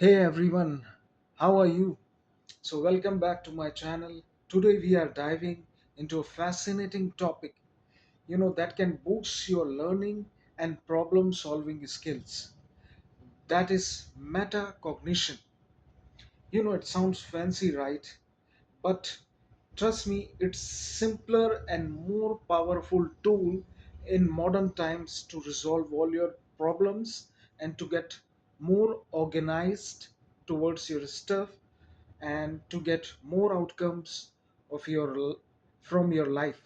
Hey everyone, how are you? So, welcome back to my channel. Today, we are diving into a fascinating topic, that can boost your learning and problem solving skills. That is metacognition. It sounds fancy, right? But trust me, it's simpler and more powerful tool in modern times to resolve all your problems and to get more organized towards your stuff and to get more outcomes of your from your life.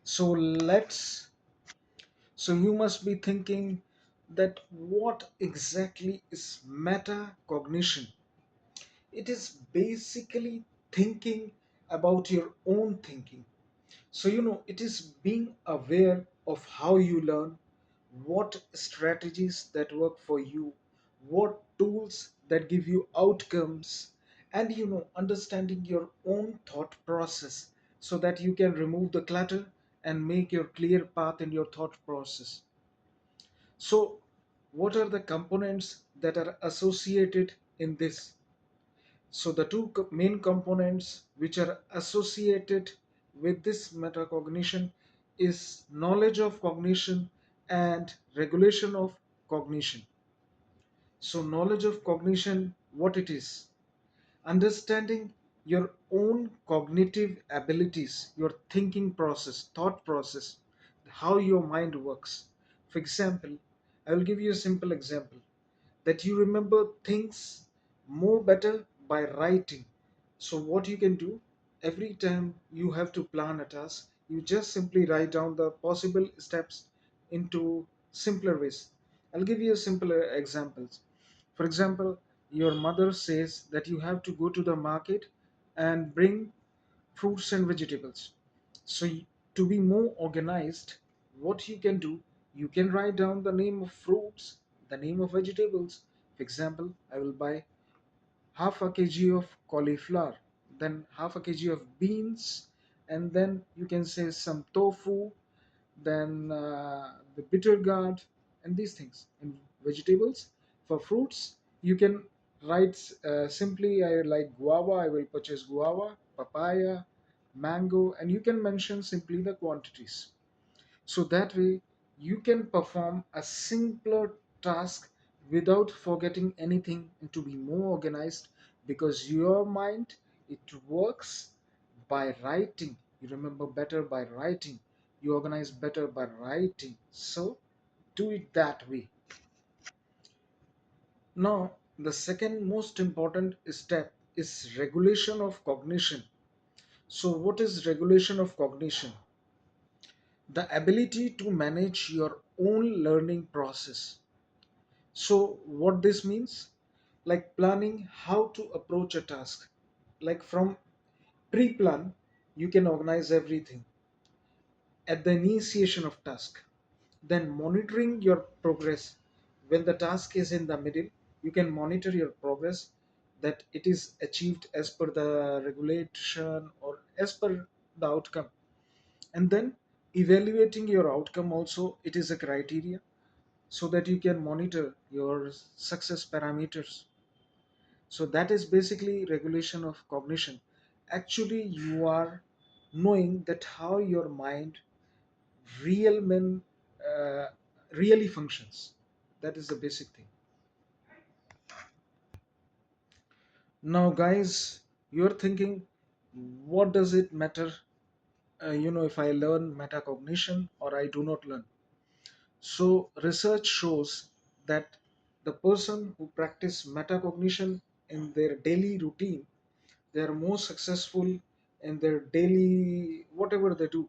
So you must be thinking that what exactly is metacognition? It is basically thinking about your own thinking. So, it is being aware of how you learn, what strategies that work for you, what tools that give you outcomes, and, understanding your own thought process so that you can remove the clutter and make your clear path in your thought process. So, what are the components that are associated in this? So the two main components which are associated with this metacognition is knowledge of cognition and regulation of cognition. So knowledge of cognition, what it is? Understanding your own cognitive abilities, your thinking process, thought process, how your mind works. For example, I will give you a simple example that you remember things more better by writing. So what you can do, every time you have to plan a task, you just simply write down the possible steps into simpler ways. I'll give you a simpler examples. For example, your mother says that you have to go to the market and bring fruits and vegetables. So, to be more organized, what you can do, you can write down the name of fruits, the name of vegetables. For example, I will buy half a kg of cauliflower, then half a kg of beans, and then you can say some tofu, then the bitter gourd, and these things. And vegetables, for fruits, you can write simply, I like guava, I will purchase guava, papaya, mango, and you can mention simply the quantities. So that way you can perform a simpler task without forgetting anything and to be more organized, because your mind, it works by writing. You remember better by writing, you organize better by writing. So do it that way. Now the second most important step is regulation of cognition. So what is regulation of cognition? The ability to manage your own learning process. So what this means, like planning how to approach a task, like from pre-plan, you can organize everything at the initiation of task, then monitoring your progress. When the task is in the middle, you can monitor your progress, that it is achieved as per the regulation or as per the outcome. And then evaluating your outcome also, it is a criteria, so that you can monitor your success parameters. So that is basically regulation of cognition. Actually you are knowing that how your mind real men uh, really functions. That is the basic thing. Now guys, you're thinking, what does it matter, if I learn metacognition or I do not learn? So research shows that the person who practice metacognition in their daily routine, they are more successful in their daily whatever they do.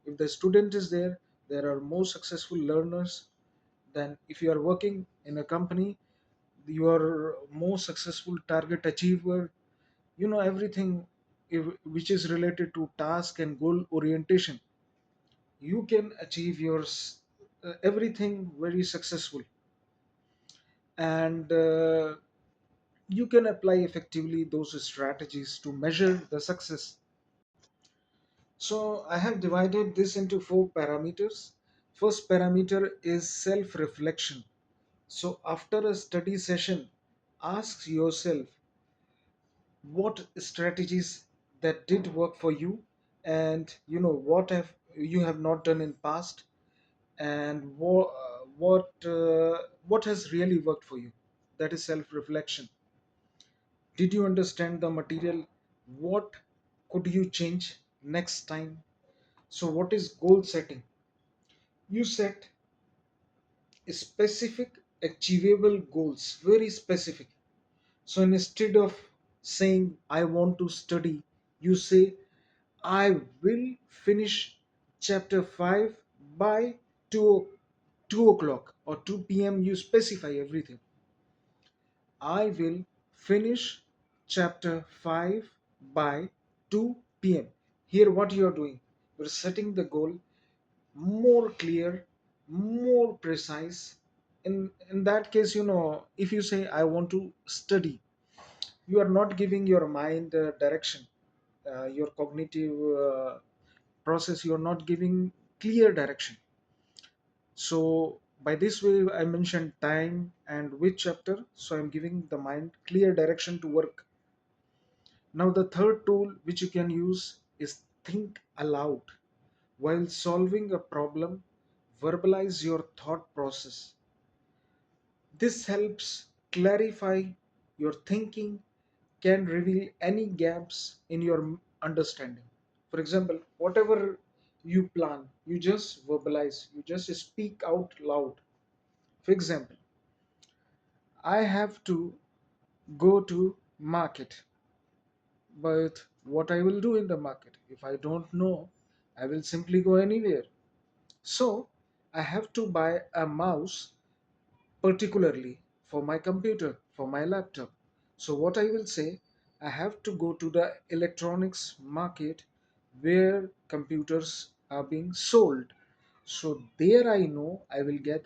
If the student is there, there are more successful learners than if you are working in a company. You are more successful target achiever. Everything which is related to task and goal orientation, you can achieve everything very successful, and you can apply effectively those strategies to measure the success. So I have divided this into four parameters. First parameter is self reflection. So after a study session, Ask yourself what strategies that did work for you, and what have not done in past, and what has really worked for you. That is self reflection. Did you understand the material? What could you change next time? So what is goal setting? You set specific achievable goals, very specific. So instead of saying I want to study, you say I will finish chapter 5 by 2 2 o'clock or 2 p.m. You specify everything. I will finish chapter 5 by 2 p.m. Here, what you are doing, you're setting the goal more clear, more precise. In that case, if you say, I want to study, you are not giving your mind direction, your cognitive process, you are not giving clear direction. So by this way, I mentioned time and which chapter, so I'm giving the mind clear direction to work. Now the third tool which you can use is think aloud. While solving a problem, verbalize your thought process. This helps clarify your thinking, can reveal any gaps in your understanding. For example, whatever you plan, you just verbalize, you just speak out loud. For example, I have to go to market, but what I will do in the market? If I don't know, I will simply go anywhere. So I have to buy a mouse particularly for my computer, for my laptop. So what I will say, I have to go to the electronics market where computers are being sold. So there I know I will get